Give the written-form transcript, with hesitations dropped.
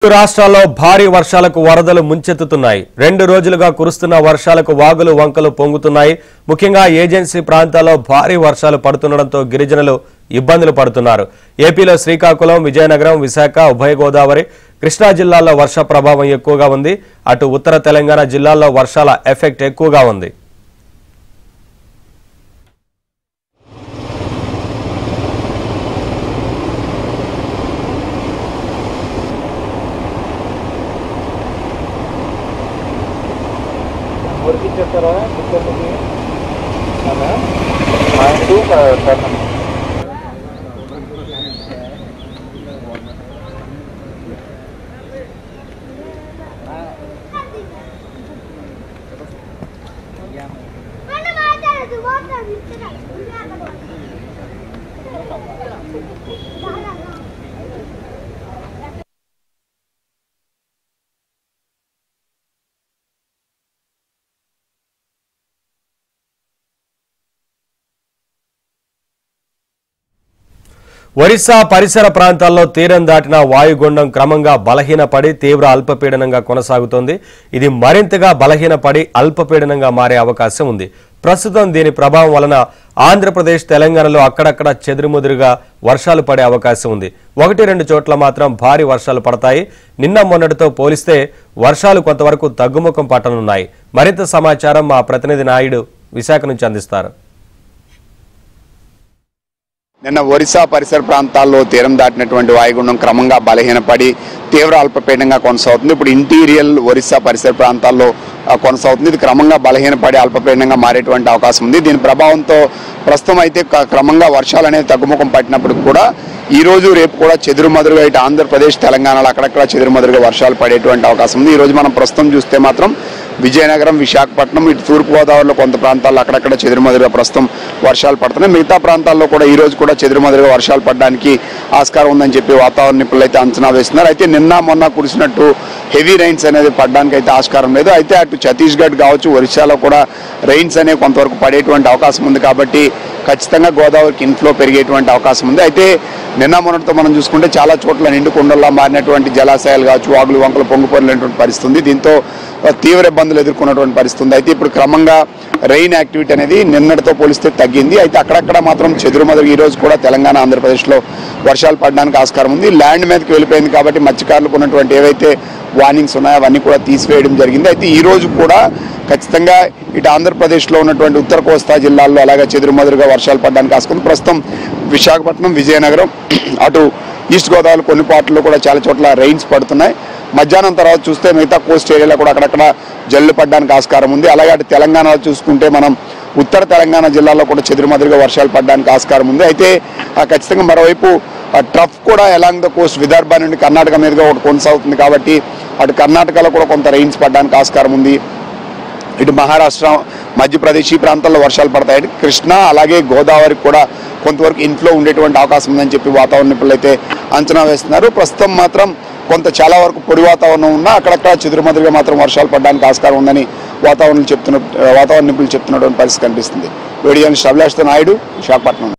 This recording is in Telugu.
రాష్ట్రాల్లో భారీ వర్షాలకు వరదలు ముంచెత్తుతున్నాయి. 2 రోజులుగా కురుస్తున్న వర్షాలకు వాగులు వంకలు పొంగుతున్నాయి. ముఖ్యంగా ఏజెన్సీ ప్రాంతాల్లో భారీ వర్షాలు పడుతుండడంతో గిరిజనులు ఇబ్బందులు పడుతున్నారు. ఏపీలో శ్రీకాకుళం, విజయనగరం, విశాఖ, ఉభయ గోదావరి, కృష్ణా జిల్లాల్లో వర్ష ప్రభావం ఎక్కువగా ఉంది. అటు ఉత్తర తెలంగాణ జిల్లాల్లో వర్షాల ఎఫెక్ట్ ఎక్కువగా ఉంది. ఒరిస్సా పరిసర ప్రాంతాల్లో తీరం దాటిన వాయుగుండం క్రమంగా బలహీనపడి తీవ్ర అల్పపీడనంగా కొనసాగుతోంది. ఇది మరింతగా బలహీనపడి అల్పపీడనంగా మారే అవకాశం ఉంది. ప్రస్తుతం దీని ప్రభావం వలన ఆంధ్రప్రదేశ్, తెలంగాణలో అక్కడక్కడ చెదురుముదురుగా వర్షాలు పడే అవకాశం ఉంది. 1-2 చోట్ల మాత్రం భారీ వర్షాలు పడతాయి. నిన్న మొన్నటితో పోలిస్తే వర్షాలు కొంతవరకు తగ్గుముఖం పట్టనున్నాయి. మరింత సమాచారం మా ప్రతినిధి నాయుడు విశాఖ నుంచి అందిస్తారు. నిన్న ఒరిస్సా పరిసర ప్రాంతాల్లో తీరం దాటినటువంటి వాయుగుండం క్రమంగా బలహీనపడి తీవ్ర అల్పపీడనంగా కొనసాగుతుంది. ఇప్పుడు ఇంటీరియల్ ఒరిస్సా పరిసర ప్రాంతాల్లో కొనసాగుతుంది. ఇది క్రమంగా బలహీనపడి అల్పపీడనంగా మారేటువంటి అవకాశం ఉంది. దీని ప్రభావంతో ప్రస్తుతం అయితే క్రమంగా వర్షాలు అనేవి తగ్గుముఖం పట్టినప్పటికి కూడా ఈ రోజు రేపు కూడా చెదురుమదురుగా ఇటు ఆంధ్రప్రదేశ్, తెలంగాణలో అక్కడక్కడ చెదురుమదురుగా వర్షాలు పడేటువంటి అవకాశం ఉంది. ఈ రోజు మనం ప్రస్తుతం చూస్తే మాత్రం విజయనగరం, విశాఖపట్నం, ఇటు తూర్పుగోదావరిలో కొంత ప్రాంతాల్లో అక్కడక్కడ చెదురుమదురుగా ప్రస్తుతం వర్షాలు పడుతున్నాయి. మిగతా ప్రాంతాల్లో కూడా ఈ రోజు కూడా చెదురుమదురుగా వర్షాలు పడడానికి ఆస్కారం ఉందని చెప్పి వాతావరణ నిపుణులు అయితే అంచనా వేస్తున్నారు. అయితే నిన్న మొన్న కురిసినట్టు హెవీ రైన్స్ అనేది పడడానికి అయితే ఆస్కారం లేదు. అయితే అటు ఛత్తీస్గఢ్ కావచ్చు, ఒరిస్సాలో కూడా రైన్స్ అనేవి కొంతవరకు పడేటువంటి అవకాశం ఉంది. కాబట్టి ఖచ్చితంగా గోదావరికి ఇన్ఫ్లో పెరిగేటువంటి అవకాశం ఉంది. అయితే నిన్న మొన్నటితో మనం చూసుకుంటే చాలా చోట్ల నిండు కుండల్లా మారినటువంటి జలాశయాలు కావచ్చు, వాగులు వంకలు పొంగిపోయినటువంటి పరిస్థితి ఉంది. దీంతో తీవ్ర ఇబ్బందులు ఎదుర్కొన్నటువంటి పరిస్థితి ఉంది. అయితే ఇప్పుడు క్రమంగా రెయిన్ యాక్టివిటీ అనేది నిన్నటితో పోలిస్తే తగ్గింది. అయితే అక్కడక్కడ మాత్రం చెదురుమదురు ఈ రోజు కూడా తెలంగాణ, ఆంధ్రప్రదేశ్లో వర్షాలు పడడానికి ఆస్కారం ఉంది. ల్యాండ్ మీదకి వెళ్ళిపోయింది కాబట్టి మత్స్యకారులకు ఉన్నటువంటి ఏవైతే వార్నింగ్స్ ఉన్నాయో అవన్నీ కూడా తీసివేయడం జరిగింది. అయితే ఈ రోజు కూడా ఖచ్చితంగా ఇటు ఆంధ్రప్రదేశ్లో ఉన్నటువంటి ఉత్తర కోస్తా జిల్లాల్లో అలాగే చెదురుమదురుగా వర్షాలు పడడానికి ఆస్కారం. ప్రస్తుతం విశాఖపట్నం, విజయనగరం, అటు ఈస్ట్ గోదావరి కొన్ని పార్టీల్లో కూడా చాలా చోట్ల రెయిన్స్ పడుతున్నాయి. మధ్యాహ్నం తర్వాత చూస్తే మిగతా కోస్ట్ ఏరియాలో కూడా అక్కడక్కడ జల్లు పడడానికి ఆస్కారం ఉంది. అలాగే అటు తెలంగాణలో చూసుకుంటే మనం ఉత్తర తెలంగాణ జిల్లాలో కూడా చెదురుమదురుగా వర్షాలు పడడానికి ఆస్కారం ఉంది. అయితే ఖచ్చితంగా మరోవైపు ట్రఫ్ కూడా ఎలాంగ్ ద కోస్ట్ విదర్భ నుండి కర్ణాటక మీదుగా ఒకటి కొనసాగుతుంది. కాబట్టి అటు కర్ణాటకలో కూడా కొంత రెయిన్స్ పడడానికి ఆస్కారం ఉంది. ఇటు మహారాష్ట్ర, మధ్యప్రదేశ్ ఈ ప్రాంతాల్లో వర్షాలు పడతాయి. ఇటు కృష్ణా అలాగే గోదావరికి కూడా కొంతవరకు ఇన్ఫ్లో ఉండేటువంటి అవకాశం ఉందని చెప్పి వాతావరణ నిపుణులు అయితే అంచనా వేస్తున్నారు. ప్రస్తుతం మాత్రం కొంత చాలా వరకు పొడి వాతావరణం ఉన్నా అక్కడక్కడ చెదురుమదురుగా మాత్రం వర్షాలు పడడానికి ఆస్కారం ఉందని వాతావరణ నిపుణులు చెప్తున్నటువంటి పరిస్థితి కనిపిస్తుంది. వీడియో జర్నలిస్ట్ అభిలాష్తో నాయుడు, విశాఖపట్నం.